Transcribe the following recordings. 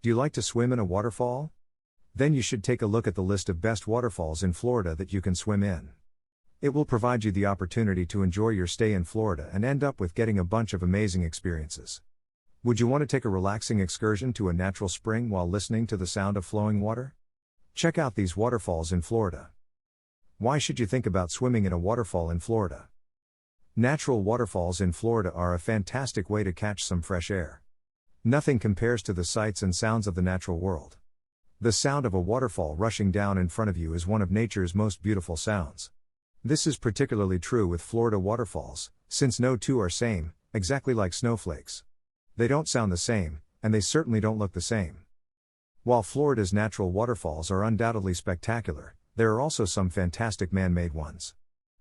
Do you like to swim in a waterfall? Then you should take a look at the list of best waterfalls in Florida that you can swim in. It will provide you the opportunity to enjoy your stay in Florida and end up with getting a bunch of amazing experiences. Would you want to take a relaxing excursion to a natural spring while listening to the sound of flowing water? Check out these waterfalls in Florida. Why should you think about swimming in a waterfall in Florida? Natural waterfalls in Florida are a fantastic way to catch some fresh air. Nothing compares to the sights and sounds of the natural world. The sound of a waterfall rushing down in front of you is one of nature's most beautiful sounds. This is particularly true with Florida waterfalls, since no two are same, exactly like snowflakes. They don't sound the same, and they certainly don't look the same. While Florida's natural waterfalls are undoubtedly spectacular, there are also some fantastic man-made ones.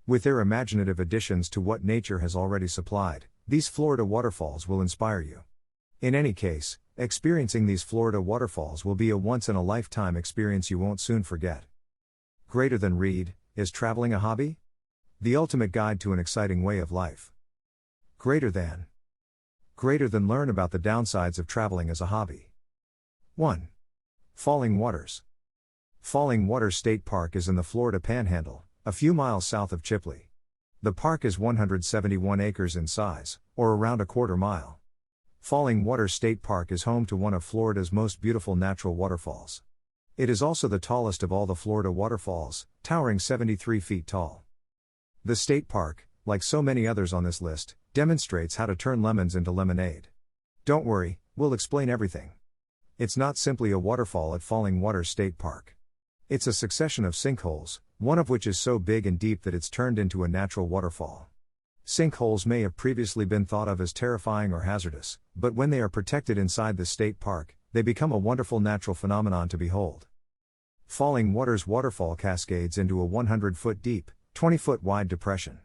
With their imaginative additions to what nature has already supplied, these Florida waterfalls will inspire you. In any case, experiencing these Florida waterfalls will be a once-in-a-lifetime experience you won't soon forget. Greater than read, is traveling a hobby? The ultimate guide to an exciting way of life. Greater than learn about the downsides of traveling as a hobby. 1. Falling Waters. Falling Waters State Park is in the Florida Panhandle, a few miles south of Chipley. The park is 171 acres in size, or around a quarter mile. Falling Waters State Park is home to one of Florida's most beautiful natural waterfalls. It is also the tallest of all the Florida waterfalls, towering 73 feet tall. The state park, like so many others on this list, demonstrates how to turn lemons into lemonade. Don't worry, we'll explain everything. It's not simply a waterfall at Falling Waters State Park. It's a succession of sinkholes, one of which is so big and deep that it's turned into a natural waterfall. Sinkholes may have previously been thought of as terrifying or hazardous, but when they are protected inside the state park, they become a wonderful natural phenomenon to behold. Falling Waters waterfall cascades into a 100-foot deep, 20-foot wide depression.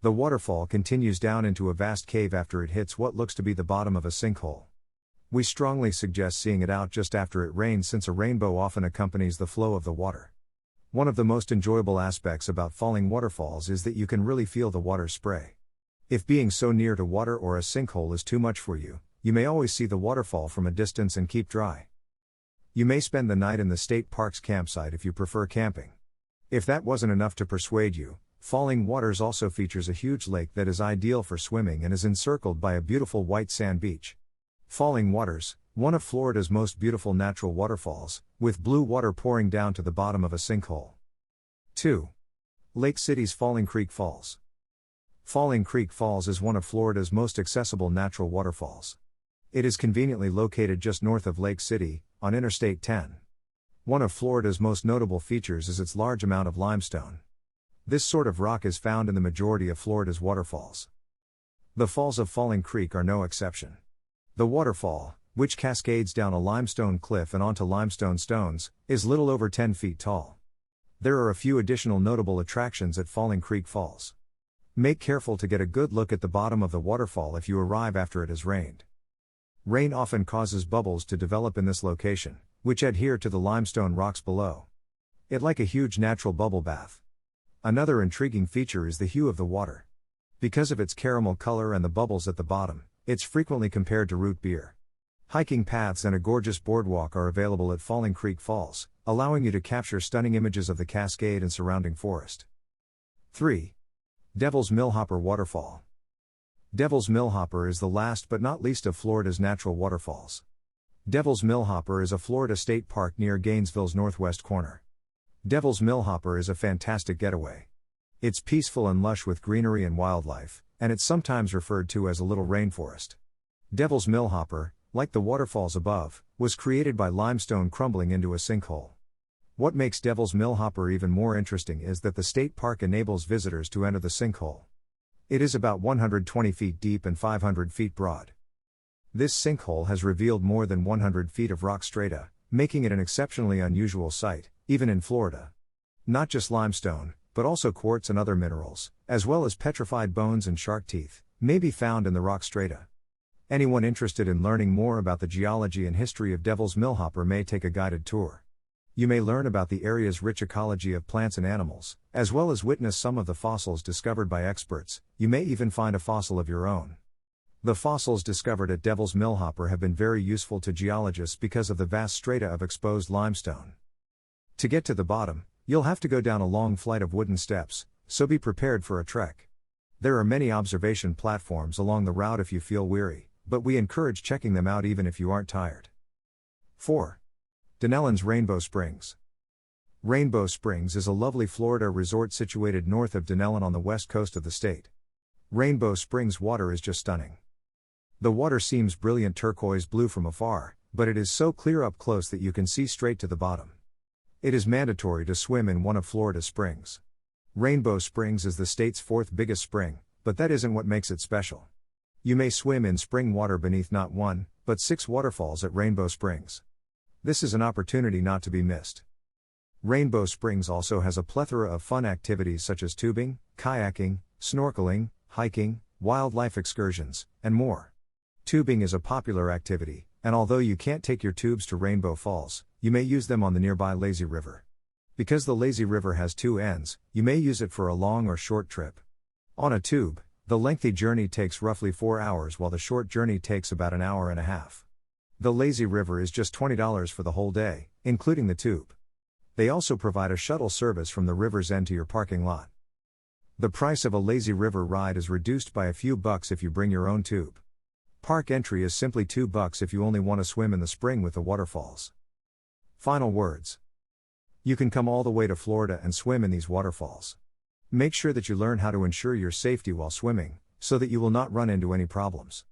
The waterfall continues down into a vast cave after it hits what looks to be the bottom of a sinkhole. We strongly suggest seeing it out just after it rains, since a rainbow often accompanies the flow of the water. One of the most enjoyable aspects about falling waterfalls is that you can really feel the water spray. If being so near to water or a sinkhole is too much for you, you may always see the waterfall from a distance and keep dry. You may spend the night in the state park's campsite if you prefer camping. If that wasn't enough to persuade you, Falling Waters also features a huge lake that is ideal for swimming and is encircled by a beautiful white sand beach. Falling Waters, one of Florida's most beautiful natural waterfalls, with blue water pouring down to the bottom of a sinkhole. 2. Lake City's Falling Creek Falls. Falling Creek Falls is one of Florida's most accessible natural waterfalls. It is conveniently located just north of Lake City, on Interstate 10. One of Florida's most notable features is its large amount of limestone. This sort of rock is found in the majority of Florida's waterfalls. The falls of Falling Creek are no exception. The waterfall, which cascades down a limestone cliff and onto limestone stones, is little over 10 feet tall. There are a few additional notable attractions at Falling Creek Falls. Make careful to get a good look at the bottom of the waterfall if you arrive after it has rained. Rain often causes bubbles to develop in this location, which adhere to the limestone rocks below. It's like a huge natural bubble bath. Another intriguing feature is the hue of the water. Because of its caramel color and the bubbles at the bottom, it's frequently compared to root beer. Hiking paths and a gorgeous boardwalk are available at Falling Creek Falls, allowing you to capture stunning images of the cascade and surrounding forest. 3. Devil's Millhopper Waterfall. Devil's Millhopper is the last but not least of Florida's natural waterfalls. Devil's Millhopper is a Florida state park near Gainesville's northwest corner. Devil's Millhopper is a fantastic getaway. It's peaceful and lush with greenery and wildlife, and it's sometimes referred to as a little rainforest. Devil's Millhopper, like the waterfalls above, was created by limestone crumbling into a sinkhole. What makes Devil's Millhopper even more interesting is that the state park enables visitors to enter the sinkhole. It is about 120 feet deep and 500 feet broad. This sinkhole has revealed more than 100 feet of rock strata, making it an exceptionally unusual sight, even in Florida. Not just limestone, but also quartz and other minerals, as well as petrified bones and shark teeth, may be found in the rock strata. Anyone interested in learning more about the geology and history of Devil's Millhopper may take a guided tour. You may learn about the area's rich ecology of plants and animals, as well as witness some of the fossils discovered by experts. You may even find a fossil of your own. The fossils discovered at Devil's Millhopper have been very useful to geologists because of the vast strata of exposed limestone. To get to the bottom, you'll have to go down a long flight of wooden steps, so be prepared for a trek. There are many observation platforms along the route if you feel weary, but we encourage checking them out even if you aren't tired. 4. Dunellin's Rainbow Springs. Rainbow Springs is a lovely Florida resort situated north of Dunellin on the west coast of the state. Rainbow Springs water is just stunning. The water seems brilliant turquoise blue from afar, but it is so clear up close that you can see straight to the bottom. It is mandatory to swim in one of Florida's springs. Rainbow Springs is the state's fourth biggest spring, but that isn't what makes it special. You may swim in spring water beneath not one, but 6 waterfalls at Rainbow Springs. This is an opportunity not to be missed. Rainbow Springs also has a plethora of fun activities such as tubing, kayaking, snorkeling, hiking, wildlife excursions, and more. Tubing is a popular activity, and although you can't take your tubes to Rainbow Falls, you may use them on the nearby Lazy River. Because the Lazy River has 2 ends, you may use it for a long or short trip. On a tube, the lengthy journey takes roughly 4 hours while the short journey takes about an hour and a half. The Lazy River is just $20 for the whole day, including the tube. They also provide a shuttle service from the river's end to your parking lot. The price of a Lazy River ride is reduced by a few bucks if you bring your own tube. Park entry is simply $2 if you only want to swim in the spring with the waterfalls. Final words. You can come all the way to Florida and swim in these waterfalls. Make sure that you learn how to ensure your safety while swimming, so that you will not run into any problems.